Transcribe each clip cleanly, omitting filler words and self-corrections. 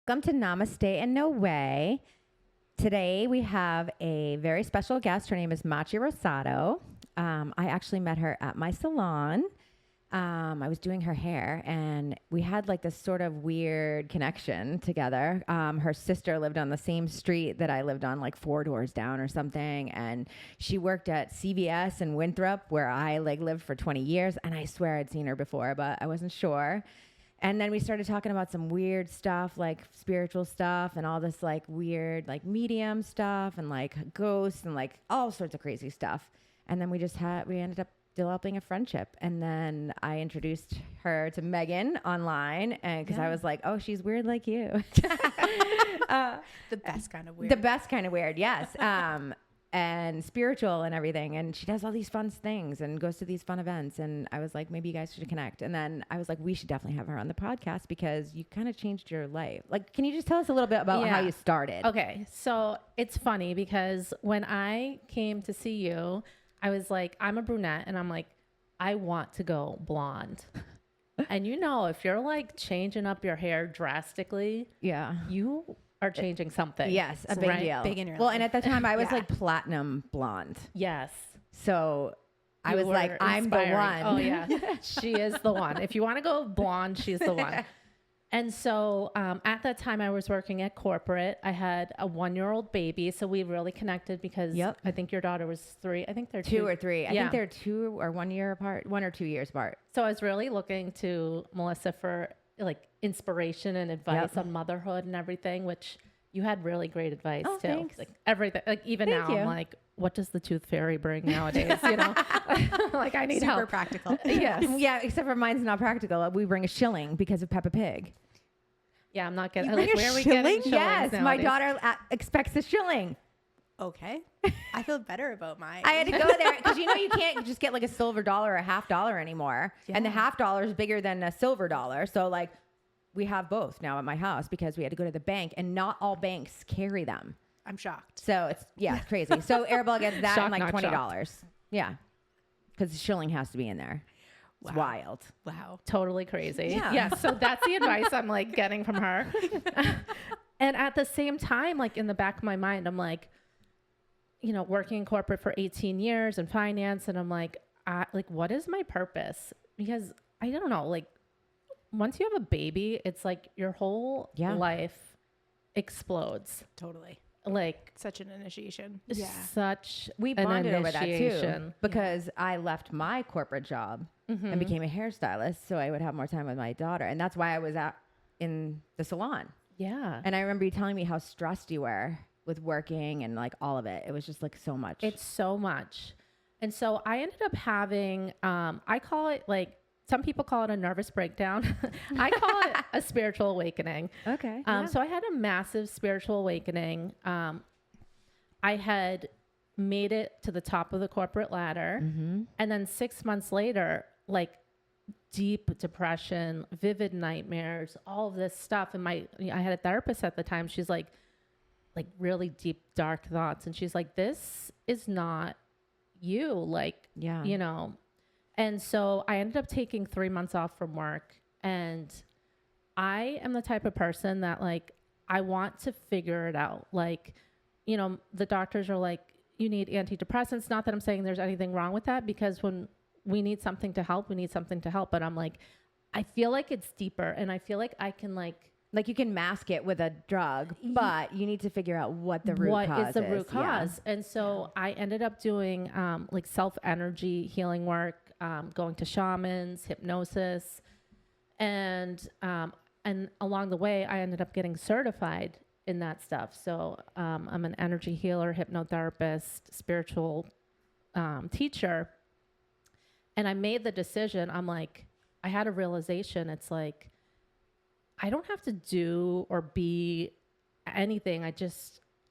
Welcome to Namaste and No Way. Today we have a very special guest. Her name is Macci Rosado. I actually met her at my salon. I was doing her hair and we had like this sort of weird connection together. Her sister lived on the same street that I lived on, like 4 doors down or something. And she worked at CVS in Winthrop where I lived for 20 years. And I swear I'd seen her before, but I wasn't sure. And then we started talking about some weird stuff, like spiritual stuff and all this like weird, like medium stuff and like ghosts and like all sorts of crazy stuff. And then we ended up developing a friendship. And then I introduced her to Megan online and because I was like, oh, she's weird like you. The best kind of weird. The best kind of weird, yes. And spiritual and everything. And she does all these fun things and goes to these fun events. And I was like, maybe you guys should connect. And then I was like, we should definitely have her on the podcast because you kind of changed your life. Like, can you just tell us a little bit about how you started? Okay. So it's funny because when I came to see you, I was like, I'm a brunette and I'm like, I want to go blonde. And if you're like changing up your hair drastically, you are changing something. Yes, a big deal. Big in your well, life. and at the time I was like platinum blonde. Yes. So I was like, I'm the one. Oh yeah, she is the one. If you want to go blonde, she's the one. And so at that time I was working at corporate. I had a 1-year-old baby. So we really connected because I think your daughter was 3. I think they're 2 or 3. I think they're 2 or 1 year apart, 1 or 2 years apart. So I was really looking to Melissa for like inspiration and advice on motherhood and everything, which you had really great advice too. Thanks. Like everything, like even now I'm like, what does the tooth fairy bring nowadays? Like I need Super help. practical. Yes. Yeah, except for mine's not practical. We bring a shilling because of Peppa Pig. Yeah, I'm not getting. You bring Where a are we shilling? getting shillings Yes, nowadays? my daughter expects a shilling. Okay. I feel better about mine. I had to go there because you can't just get like a silver dollar or a $50 anymore. And the $50 is bigger than a silver dollar. So like we have both now at my house because we had to go to the bank and not all banks carry them. I'm shocked. So it's crazy. So Arabelle gets that and Shocked, like not $20. Yeah. Because the shilling has to be in there. It's wild. Wow. Totally crazy. Yeah. So that's the advice I'm like getting from her. And at the same time, like in the back of my mind, I'm like, working in corporate for 18 years in finance. And I'm like, what is my purpose? Because I don't know, like once you have a baby, it's like your whole life explodes. Totally. Like Such an initiation. We an bonded over that too initiation. because I left my corporate job and became a hairstylist so I would have more time with my daughter. And that's why I was out in the salon. Yeah. And I remember you telling me how stressed you were with working and like all of it. It was just like so much. It's so much. And so I ended up having, I call it like, some people call it a nervous breakdown. I call it a spiritual awakening. Okay. So I had a massive spiritual awakening. I had made it to the top of the corporate ladder. And then 6 months later, like deep depression, vivid nightmares, all of this stuff. And I had a therapist at the time. She's like really deep, dark thoughts. And she's like, this is not you. Like, And so I ended up taking 3 months off from work. And I am the type of person that like, I want to figure it out. Like, the doctors are like, you need antidepressants. Not that I'm saying there's anything wrong with that, because when we need something to help, we need something to help. But I'm like, I feel like it's deeper, and I feel like I can like you can mask it with a drug, but you need to figure out what the root cause is. What is the root cause? And so I ended up doing like self-energy healing work, going to shamans, hypnosis. And along the way, I ended up getting certified in that stuff. So I'm an energy healer, hypnotherapist, spiritual teacher. And I made the decision. I'm like, I had a realization. It's like, I don't have to do or be anything.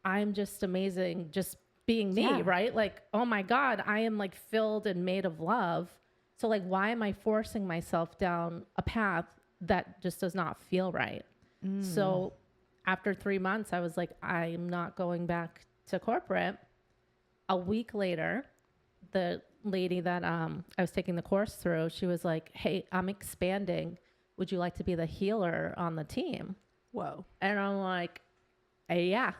I'm just amazing just being me, right? Like, oh my God, I am like filled and made of love. So like, why am I forcing myself down a path that just does not feel right? So after 3 months, I was like, I'm not going back to corporate. A week later, the lady that I was taking the course through, she was like, hey, I'm expanding. Would you like to be the healer on the team? Whoa. And I'm like, yeah.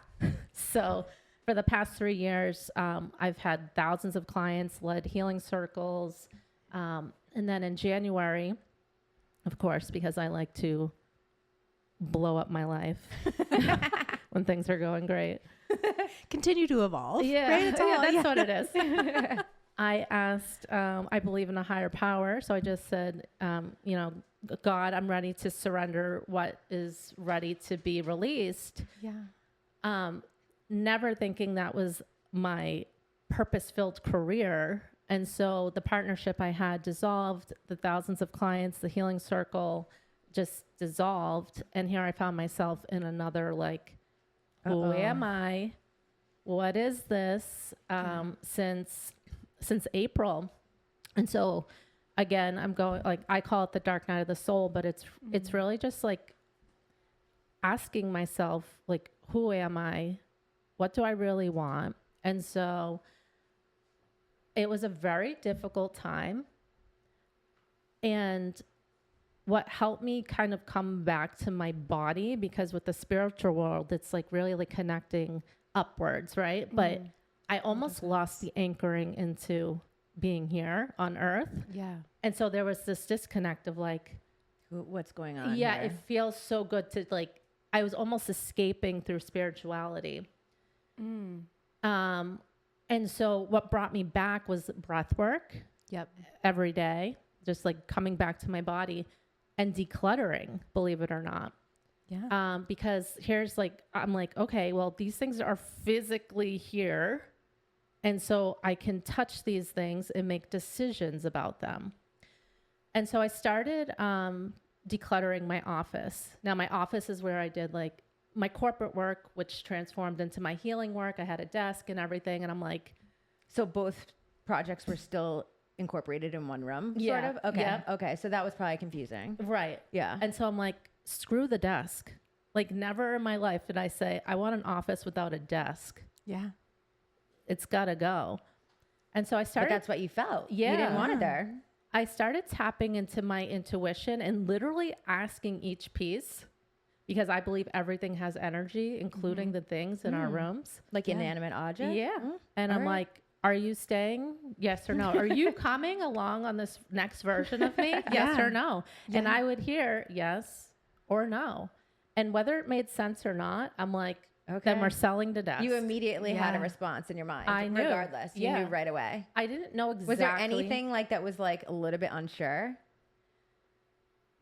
So for the past 3 years, I've had thousands of clients, led healing circles. And then in January, of course, because I like to blow up my life when things are going great. Continue to evolve. Yeah, Right? It's all- that's what it is. I asked, I believe in a higher power. So I just said, God, I'm ready to surrender what is ready to be released. Yeah. Never thinking that was my purpose-filled career. And so the partnership I had dissolved, the thousands of clients, the healing circle just dissolved. And here I found myself in another like, who am I? What is this? Since April. And so again, I'm going, like, I call it the dark night of the soul, but it's really just like asking myself, like, who am I? What do I really want? And so it was a very difficult time. And what helped me kind of come back to my body, because with the spiritual world, it's like really like connecting upwards, right? But I almost lost the anchoring into being here on earth. Yeah. And so there was this disconnect of like, What's going on? yeah, here? it feels so good to like, I was almost escaping through spirituality. And so what brought me back was breath work Yep. every day, just like coming back to my body and decluttering, believe it or not. Yeah. Because here's like, I'm like, okay, well, these things are physically here. And so I can touch these things and make decisions about them. And so I started decluttering my office. Now my office is where I did like my corporate work, which transformed into my healing work. I had a desk and everything. And I'm like, So both projects were still incorporated in one room, Yeah, sort of? Okay. yeah. Okay. So that was probably confusing. right. Yeah. And so I'm like, screw the desk. Like never in my life did I say, I want an office without a desk. Yeah. It's gotta go. And so I But started, that's what you felt. Yeah. You didn't want it there. I started tapping into my intuition and literally asking each piece, because I believe everything has energy, including the things in our rooms. Like Yeah. inanimate objects? Yeah. Mm, And all I'm right. like, are you staying? Yes or no? Are you coming along on this next version of me? Yes or no? And Yeah. I would hear yes or no. And whether it made sense or not, I'm like, Okay. then we're selling to death. You immediately had a Yeah. response in your mind. I knew. Regardless. You Yeah. knew right away. I didn't know exactly. Was there anything like that was like a little bit unsure?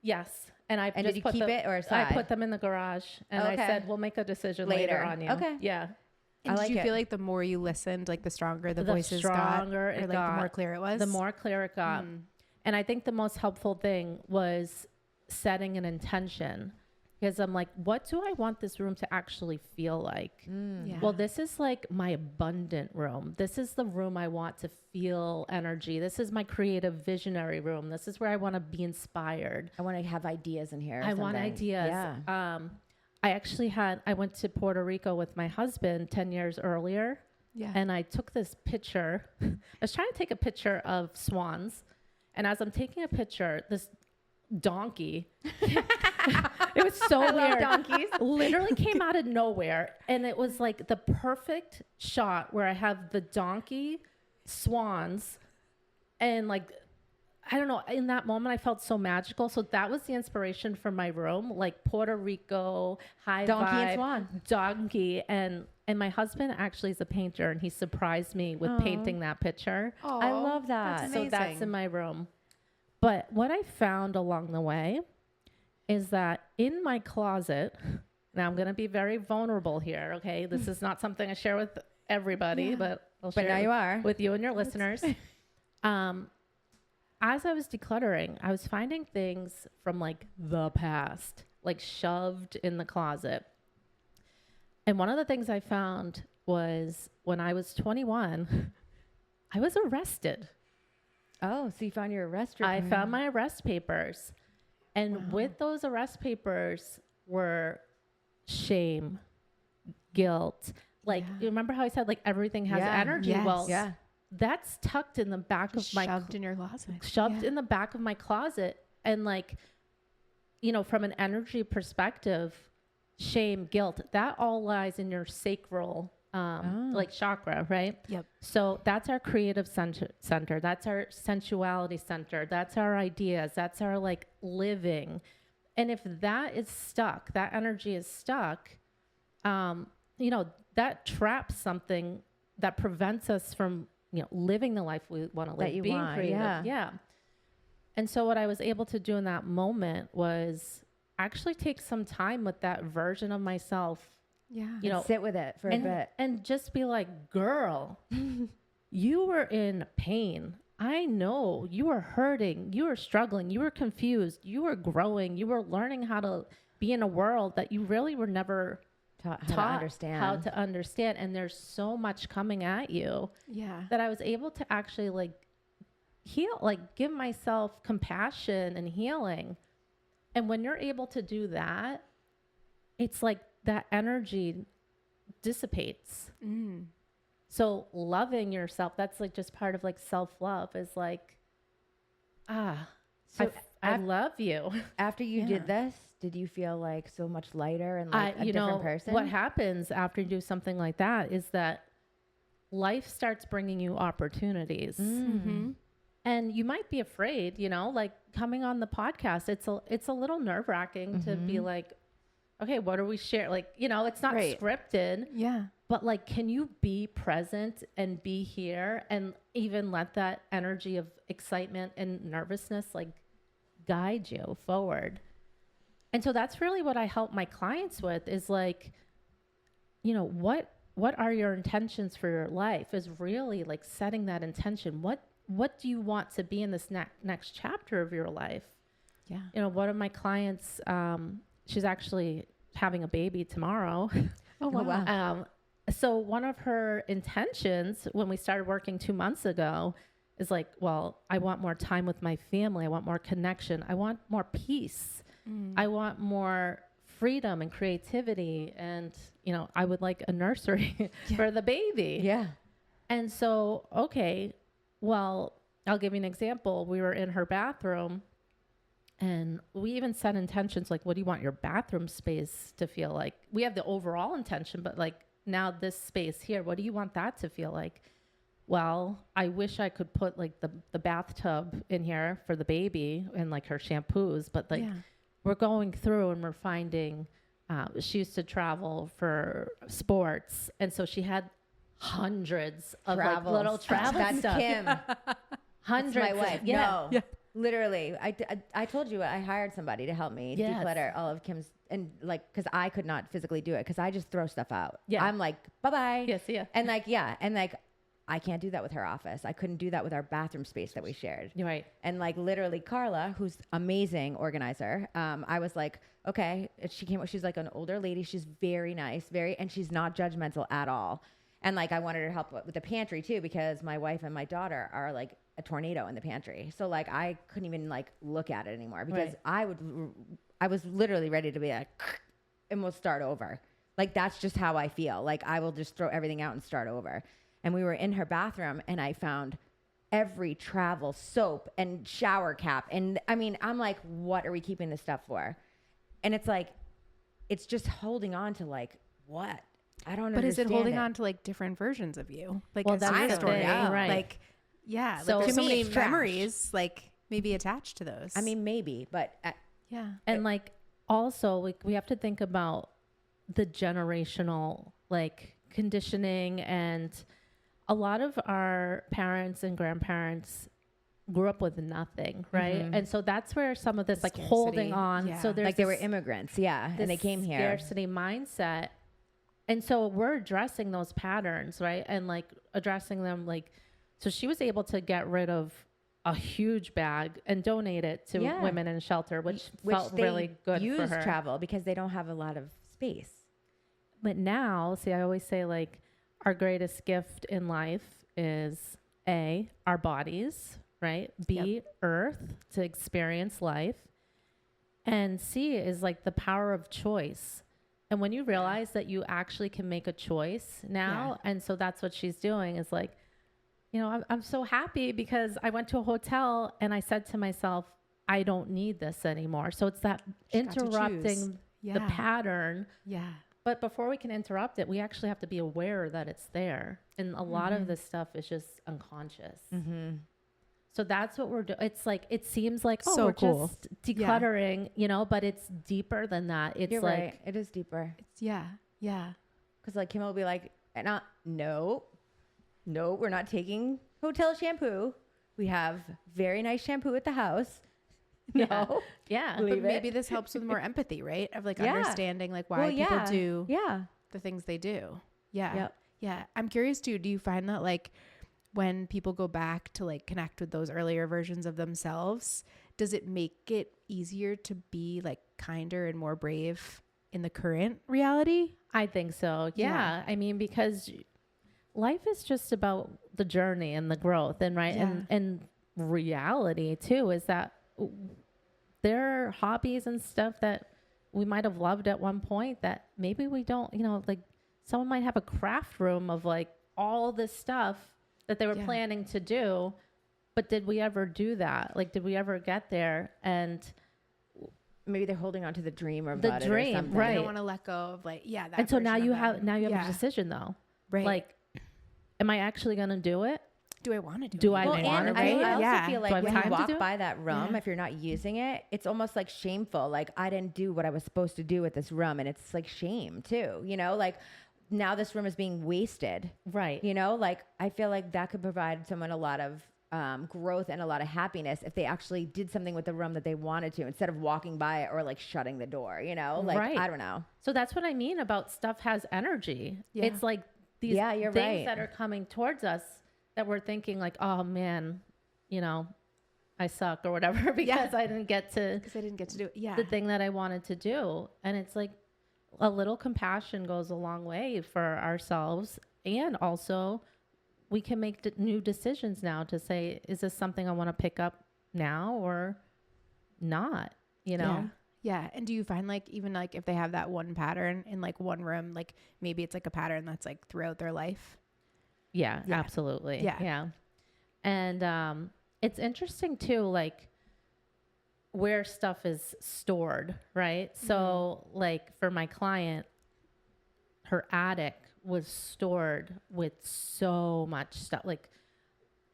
Yes. And I And just did you put keep them, it or I aside? put them in the garage and I Okay. said, we'll make a decision later Later. on you. Okay. Yeah. And I did like you it. feel like the more you listened, like the stronger the The voices stronger got, it or like got, the more clear it was? The more clear it got. And I think the most helpful thing was setting an intention, because I'm like, what do I want this room to actually feel like? Yeah. Well, this is like my abundant room. This is the room I want to feel energy. This is my creative visionary room. This is where I want to be inspired. I want to have ideas in here. or I want something. ideas. Yeah. I went to Puerto Rico with my husband 10 years earlier. yeah. And I took this picture. I was trying to take a picture of swans. And as I'm taking a picture, this donkey, it was so I love weird. donkeys. Literally came out of nowhere. And it was like the perfect shot where I have the donkey, swans, and like, I don't know, in that moment I felt so magical. So that was the inspiration for my room, like Puerto Rico, high Donkey and vibe, swan. donkey. And my husband actually is a painter, and he surprised me with painting that picture. I love that. That's So that's amazing. in my room. But what I found along the way is that in my closet, now I'm going to be very vulnerable here, okay? This is not something I share with everybody, but I'll But share now it you are. with you and your listeners. As I was decluttering, I was finding things from like the past, like shoved in the closet. And one of the things I found was when I was 21, I was arrested. Oh, so you found your arrest I report. found my arrest papers. And with those arrest papers were shame, guilt. Like, you remember how I said, like, everything has Yeah. energy? Yes. Well, Yeah. that's tucked in the back of my shoved in your closet. shoved Yeah. in the back of my closet. And like, you know, from an energy perspective, shame, guilt, that all lies in your sacral, like chakra, right? Yep. So that's our creative center. That's our sensuality center. That's our ideas. That's our like living. And if that is stuck, that energy is stuck, you know, that traps something that prevents us from, you know, living the life we want to live, That you being want, creative. yeah. Yeah. And so what I was able to do in that moment was actually take some time with that version of myself, Yeah. you know, sit with it for a bit. and just be like, girl, you were in pain. I know you were hurting. You were struggling. You were confused. You were growing. You were learning how to be in a world that you really were never How to taught understand. how to understand. And there's so much coming at you Yeah. that I was able to actually like heal, like give myself compassion and healing. And when you're able to do that, it's like that energy dissipates. Mm. So loving yourself, that's like just part of like self-love is like, So I love you. after you Yeah. did this, did you feel like so much lighter and like a you different know, person? what happens after you do something like that is that life starts bringing you opportunities. Mm-hmm. And you might be afraid, you know, like coming on the podcast, it's a little nerve wracking to be like, okay, what do we share? Like, you know, it's not Right. scripted, Yeah. but like, can you be present and be here and even let that energy of excitement and nervousness like guide you forward? And so that's really what I help my clients with is like, you know, what are your intentions for your life is really like setting that intention. What do you want to be in this next chapter of your life? Yeah. You know, one of my clients, she's actually having a baby tomorrow. Oh, wow. So one of her intentions when we started working 2 months ago is like, well, I want more time with my family. I want more connection. I want more peace. I want more freedom and creativity. And, you know, I would like a nursery for the baby. Yeah. And so, okay, well, I'll give you an example. We were in her bathroom and we even set intentions like, what do you want your bathroom space to feel like? We have the overall intention, but like now this space here, what do you want that to feel like? Well, I wish I could put like the bathtub in here for the baby and like her shampoos, but like we're going through and we're finding, she used to travel for sports. And so she had hundreds of like little travel That's stuff. Kim. Hundreds. That's my wife. Yeah. No. Yeah. Literally, I told you I hired somebody to help me Yes. declutter all of Kim's and like because I could not physically do it because I just throw stuff out. Yeah. I'm like bye bye. Yes, yeah. And like I can't do that with her office. I couldn't do that with our bathroom space that we shared. You're right. And like literally Carla, who's amazing organizer, I was like, okay. And she came. She's like an older lady. She's very nice, and she's not judgmental at all. And like I wanted her to help with the pantry too because my wife and my daughter are like a tornado in the pantry. So like I couldn't even like look at it anymore because I was literally ready to be like, and we'll start over. Like that's just how I feel. Like I will just throw everything out and start over. And we were in her bathroom and I found every travel soap and shower cap. And I mean, I'm like, what are we keeping this stuff for? And it's like, it's just holding on to like, what? I don't But is understand it holding on to like different versions of you? Like, Well, as that's your the story, thing, right. Like, yeah. So like, there's to so me, many it's trash. memories, like maybe attached to those. I mean, maybe, but yeah. And like also like we have to think about the generational like conditioning, and a lot of our parents and grandparents grew up with nothing, right? And so that's where some of this like Scarcity. holding on. Yeah. So there's like they were this- immigrants, and they this came here. scarcity mindset. And so we're addressing those patterns, right? And like addressing them like, so she was able to get rid of a huge bag and donate it to Yeah. women in shelter, which felt they really good use for her. travel because they don't have a lot of space. But now, see, I always say like our greatest gift in life is A, our bodies, right? B, earth to experience life. And C is like the power of choice. And when you realize that you actually can make a choice now, and so that's what she's doing is like, you know, I'm so happy because I went to a hotel and I said to myself, I don't need this anymore. So it's that She got to choose. interrupting the pattern. Yeah. But before we can interrupt it, we actually have to be aware that it's there. And a lot of this stuff is just unconscious. So that's what we're doing. It's like, it seems like, oh, So we're cool. just decluttering, you know, but it's deeper than that. It's You're like, right. It is deeper. It's, yeah. Because like Kim will be like, no, we're not taking hotel shampoo. We have very nice shampoo at the house. No. yeah. But Leave maybe it. this helps with more empathy, right? Of like Yeah. understanding like why people do Yeah. the things they do. Yeah. Yep. Yeah. I'm curious too. Do you find that like when people go back to like connect with those earlier versions of themselves, does it make it easier to be like kinder and more brave in the current reality? I think so. Yeah. I mean, because life is just about the journey and the growth and and reality too is that there are hobbies and stuff that we might have loved at one point that maybe we don't, you know, like someone might have a craft room of like all this stuff that they were planning to do, but did we ever do that? Like, did we ever get there? And Maybe they're holding on to the dream or The about dream, it or something. right. You don't want to let go of like, that and so now version you of have them. a decision though. Right. Like, am I actually going to do it? do I want to do Do it? I Well, want and to I do it? also Yeah. feel Do I like have when time you to walk do it? by that room, Yeah. if you're not using it, it's almost like shameful. Like I didn't do what I was supposed to do with this room, and it's like shame too. You know, like now this room is being wasted. Right. You know, like I feel like that could provide someone a lot of growth and a lot of happiness if they actually did something with the room that they wanted to instead of walking by it or like shutting the door. You know, like Right. I don't know. So that's what I mean about stuff has energy. Yeah. It's like these Yeah, you're things right. that are coming towards us that we're thinking like, oh man, you know, I suck or whatever because I didn't get to Because I didn't get to do it. Yeah. the thing that I wanted to do. And it's like a little compassion goes a long way for ourselves. And also we can make new decisions now to say, is this something I want to pick up now or not? You know? Yeah. And do you find like even like if they have that one pattern in like one room, like maybe it's like a pattern that's like throughout their life? Yeah, Yeah. absolutely. Yeah. Yeah. And it's interesting too, like where stuff is stored, right? So like for my client, her attic was stored with so much stuff. Like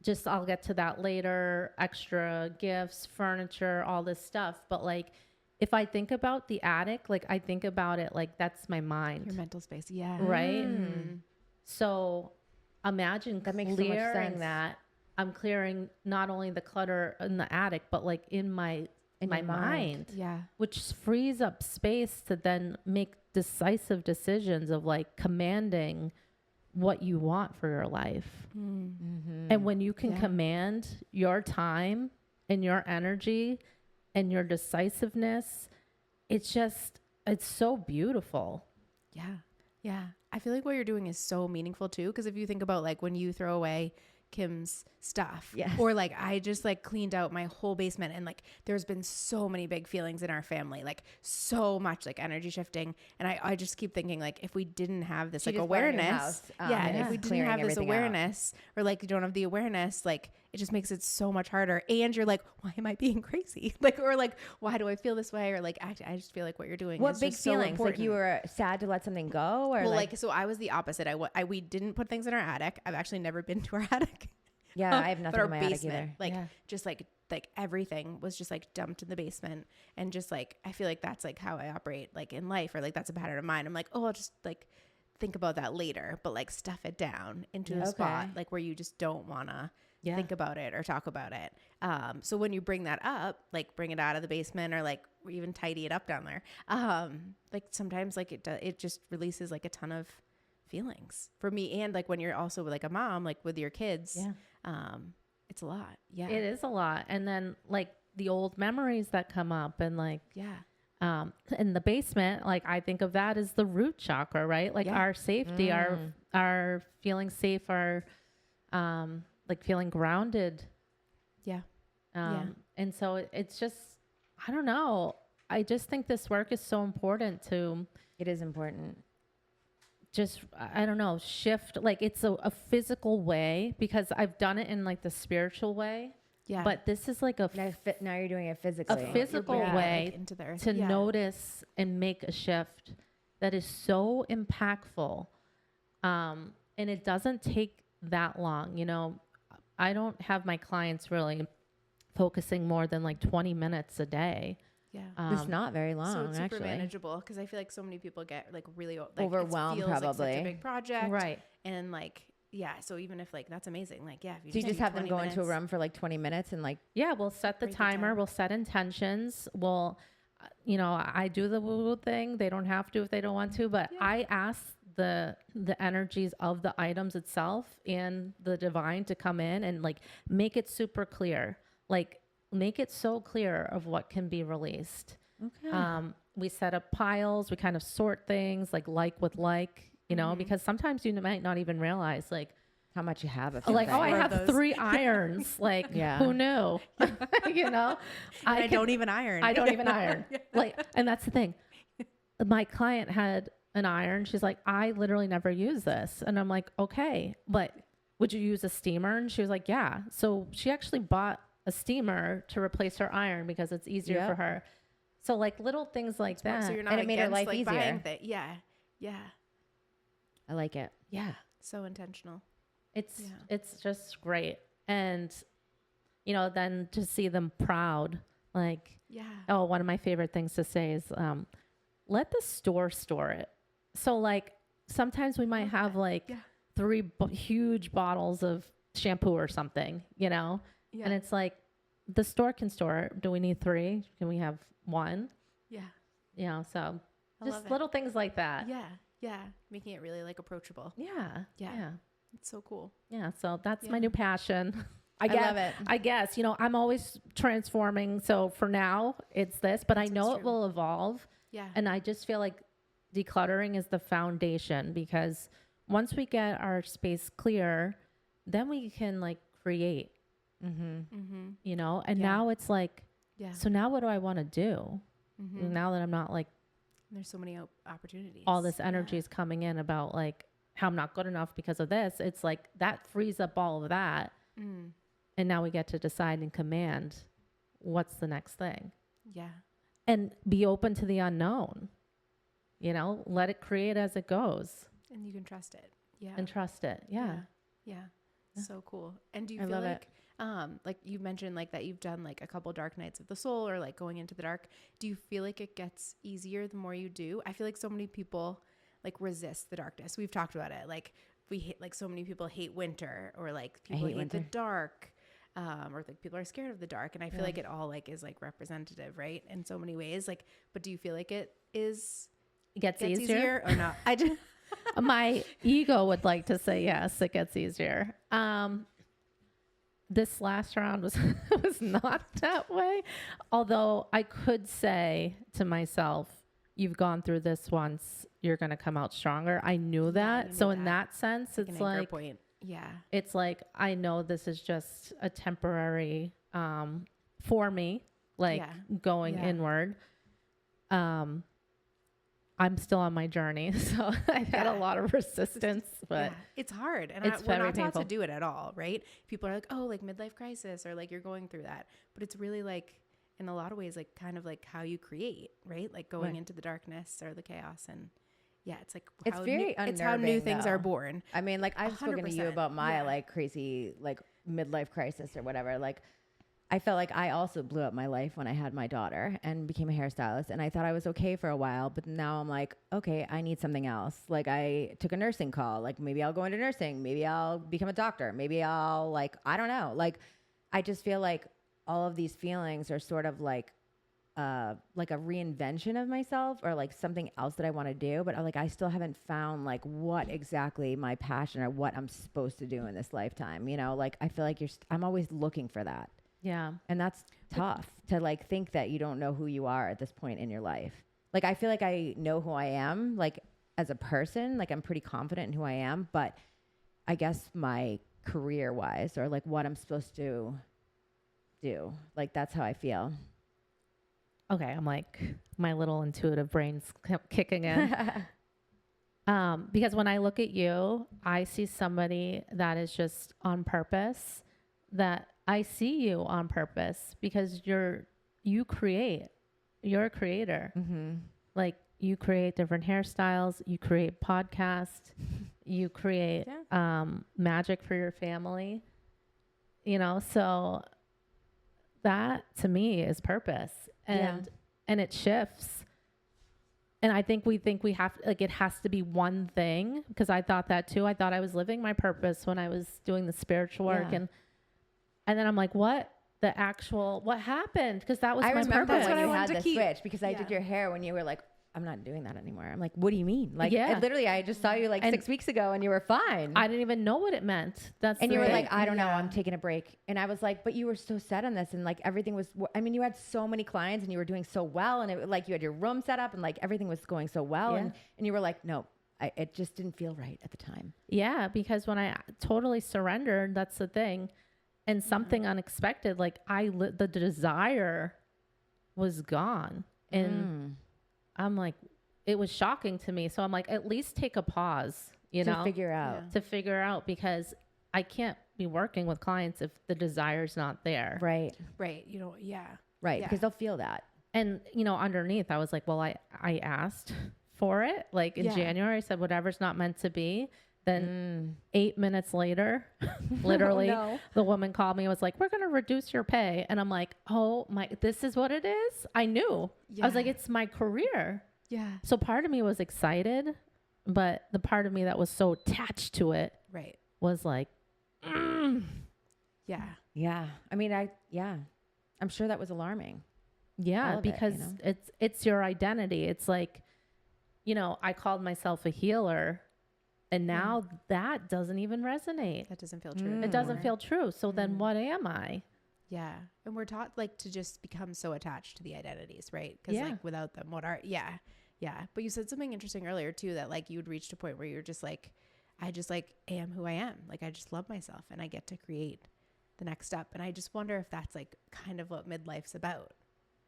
just I'll get to that later, extra gifts, furniture, all this stuff. But like if I think about the attic, like I think about it like that's my mind. Your mental space. Yeah. Right? So imagine That makes so much clearing sense. that. I'm clearing not only the clutter in the attic, but like in my your mind, mind. Yeah. which frees up space to then make decisive decisions of like commanding what you want for your life. And when you can Yeah. command your time and your energy and your decisiveness, it's so beautiful. Yeah. Yeah. I feel like what you're doing is so meaningful too. Because if you think about like when you throw away Kim's stuff, Yes. or like I just like cleaned out my whole basement, and like there's been so many big feelings in our family, like so much like energy shifting. And I just keep thinking like if we didn't have this She like just bought a new awareness, house, and and if we is didn't clearing have this everything out. awareness, or like you don't have the awareness, like it just makes it so much harder. And you're like, why am I being crazy? Like, or like, why do I feel this way? Or like, I just feel like what you're doing What is big just so feelings? Like you important. were sad to let something go, or Well, like, so I was the opposite. We didn't put things in our attic. I've actually never been to our attic. yeah, I have But nothing our in my attic basement, either. like, Yeah. just like everything was just like dumped in the basement, and just like I feel like that's like how I operate like in life, or like that's a pattern of mine. I'm like, oh, I'll just like think about that later, but like stuff it down into the spot Okay. like where you just don't wanna Yeah. think about it or talk about it. So when you bring that up, like bring it out of the basement, or like even tidy it up down there, like sometimes like it just releases like a ton of feelings for me. And like when you're also like a mom, like with your kids, it's a lot. Yeah. It is a lot. And then like the old memories that come up and like, Yeah. in the basement, like I think of that as the root chakra, right? Like Yeah. our safety, our feeling safe, our, like feeling grounded. Yeah. And so it's just, I don't know. I just think this work is so important to It is important. just, I don't know, shift. Like it's a physical way, because I've done it in like the spiritual way. Yeah. But this is like a Now you're doing it a physically. You're physical bringing it, way like, into the earth. to Yeah. notice and make a shift that is so impactful. And it doesn't take that long. You know, I don't have my clients really focusing more than like 20 minutes a day. Yeah. It's not very long, So it's super actually. manageable because I feel like so many people get like really like, Overwhelmed, it feels like such probably. a big project, Right. And like, yeah. So even if like that's amazing, like yeah, if Do you just do have them 20 go into a minutes- room for like 20 minutes and like, Yeah, we'll set the Break it timer. down. We'll set intentions. We'll, you know, I do the woo-woo thing. They don't have to if they don't want to, but Yeah. I ask the energies of the items itself and the divine to come in and like make it super clear. Like make it so clear of what can be released. okay. We set up piles. We kind of sort things like with like, you know, because sometimes you might not even realize like, How much you have of like, oh, I Four of have those. 3 irons. Like, Yeah. who knew? You know, And I could- don't even iron. I don't even iron. Like, and that's the thing. My client had an iron. She's like, I literally never use this. And I'm like, okay, but would you use a steamer? And she was like, yeah. So she actually bought a steamer to replace her iron because it's easier Yep. for her. So like little things like that. So you're not And it made her against, life like, easier. buying yeah, yeah. I like it. Yeah. So intentional. It's Yeah. it's just great. And you know, then to see them proud, like, Yeah. oh, one of my favorite things to say is let the store it. So like sometimes we might have like Yeah. 3 huge bottles of shampoo or something, you know? Yeah. And it's like the store can store it. Do we need 3? Can we have 1? Yeah. You know, so I just love it. little things like that. Yeah. Yeah. Making it really like approachable. Yeah. Yeah. Yeah. It's so cool. Yeah. So that's Yeah. my new passion. I love it. I guess, you know, I'm always transforming. So for now it's this, but I That's know what's it true. will evolve. Yeah. And I just feel like decluttering is the foundation because once we get our space clear, then we can like create, Mm-hmm. you know? And Yeah. now it's like, Yeah. so now what do I want to do? Mm-hmm. Now that I'm not like There's so many opportunities. all this energy is coming in about like how I'm not good enough because of this. It's like that frees up all of that. Yeah. Mm. And now we get to decide and command what's the next thing Yeah. and be open to the unknown, you know, let it create as it goes And you can trust it. Yeah. and trust it. Yeah. Yeah. Yeah. So cool. And do you I feel love it. like you mentioned like that you've done like a couple dark nights of the soul or like going into the dark. Do you feel like it gets easier the more you do? I feel like so many people like resist the darkness. We've talked about it. Like we hate, like so many people hate winter or like people hate hate the winter. dark. Or like people are scared of the dark. And I feel like it all like is like representative, right? In so many ways. Like, but do you feel like it Gets gets easier. easier or not? I just My ego would like to say yes, it gets easier. This last round was was not that way. Although I could say to myself, you've gone through this once, you're going to come out stronger. I knew that. you So knew in that. that sense, an it's anchor like point. Yeah. it's like I know this is just a temporary for me, like Yeah. going Yeah. inward. I'm still on my journey, so I had a Yeah. lot of resistance, but yeah, it's hard, and it's we're very not taught painful. to do it at all, right? People are like, "Oh, like midlife crisis," or like you're going through that, but it's really like, in a lot of ways, like kind of like how you create, right? Like going Right. into the darkness or the chaos, and yeah, it's like It's how very it's how new unnerving, things are though. born. I mean, like I've spoken to you 100%, about my yeah. like crazy like midlife crisis or whatever. Like I felt like I also blew up my life when I had my daughter and became a hairstylist. And I thought I was okay for a while, but now I'm like, okay, I need something else. Like I took a nursing call. Like maybe I'll go into nursing. Maybe I'll become a doctor. Maybe I'll like, I don't know. Like I just feel like all of these feelings are sort of like a reinvention of myself or like something else that I want to do. But like I still haven't found like what exactly my passion or what I'm supposed to do in this lifetime. You know, like I feel like I'm always looking for that. yeah. And that's tough to like think that you don't know who you are at this point in your life. Like I feel like I know who I am, like as a person, like I'm pretty confident in who I am, but I guess my career wise or like what I'm supposed to do, like that's how I feel. Okay, I'm like my little intuitive brain's kicking in. Because when I look at you, I see somebody that is just on purpose, that I see you on purpose because you're a creator. Mm-hmm. Like you create different hairstyles, you create podcasts, you create magic for your family, you know, so that to me is purpose. And it shifts. And I think we have, like, it has to be one thing, because I thought that too. I thought I was living my purpose when I was doing the spiritual work. Yeah. And then I'm like, what happened? Because that was I my remember purpose. when I you wanted had to the keep. switch, because I did your hair when you were like, I'm not doing that anymore. I'm like, what do you mean? Like, literally, I just saw you like And 6 weeks ago and you were fine. I didn't even know what it meant. And you were thing. like, I don't know, I'm taking a break. And I was like, but you were so set on this, and like everything was, I mean, you had so many clients and you were doing so well, and it like you had your room set up and like everything was going so well. Yeah. And you were like, no, it just didn't feel right at the time. Yeah, because when I totally surrendered, that's the thing. And something unexpected, like the desire was gone. And I'm like, it was shocking to me. So I'm like, at least take a pause, you know, to figure out, because I can't be working with clients if the desire's not there. Right. Right. You know, yeah. Right. Yeah. Because they'll feel that. And, you know, underneath, I was like, well, I asked for it. Like in January, I said, whatever's not meant to be. Then 8 minutes later, literally, the woman called me and was like, we're going to reduce your pay. And I'm like, oh my, this is what it is? I knew. I was like, it's my career. Yeah. So part of me was excited, but the part of me that was so attached to it Right. was like, Yeah. Yeah. I mean, I'm sure that was alarming. yeah, All of it, because you know? it's your identity. It's like, you know, I called myself a healer, and now that doesn't even resonate. That doesn't feel true. It doesn't feel true. So then what am I? Yeah. And we're taught like to just become so attached to the identities, right? Because like without them, yeah. But you said something interesting earlier too, that like you would reach a point where you're just like, I just like am who I am. Like I just love myself and I get to create the next step. And I just wonder if that's like kind of what midlife's about.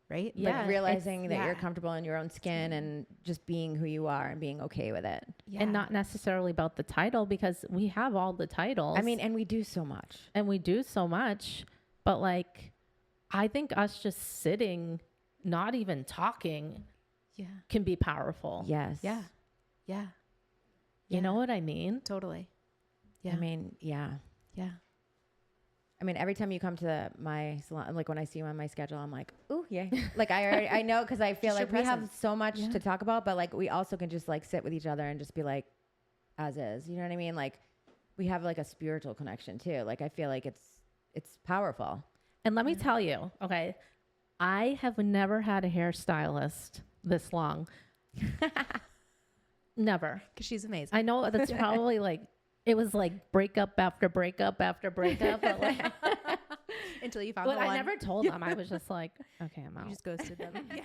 Right? Yeah. Like, Realizing that you're yeah. comfortable in your own skin and just being who you are and being okay with it. Yeah. And not necessarily about the title, because we have all the titles. I mean, and we do so much. But like, I think us just sitting, not even talking, can be powerful. Yes. Yeah. Yeah. You know what I mean? Totally. Yeah. I mean, yeah. Yeah. I mean, every time you come to my salon, like when I see you on my schedule, I'm like, ooh, yeah. Like I know, because I feel Just like your we have presence. so much to talk about, but like we also can just like sit with each other and just be like, as is. You know what I mean? Like we have like a spiritual connection too. Like I feel like it's powerful. And let me tell you, okay, I have never had a hairstylist this long. Never. Because she's amazing. I know that's probably like, it was like breakup after breakup after breakup. But like, Until you found but the I one. never told them. I was just like, okay, I'm out. You just ghosted them. Yeah.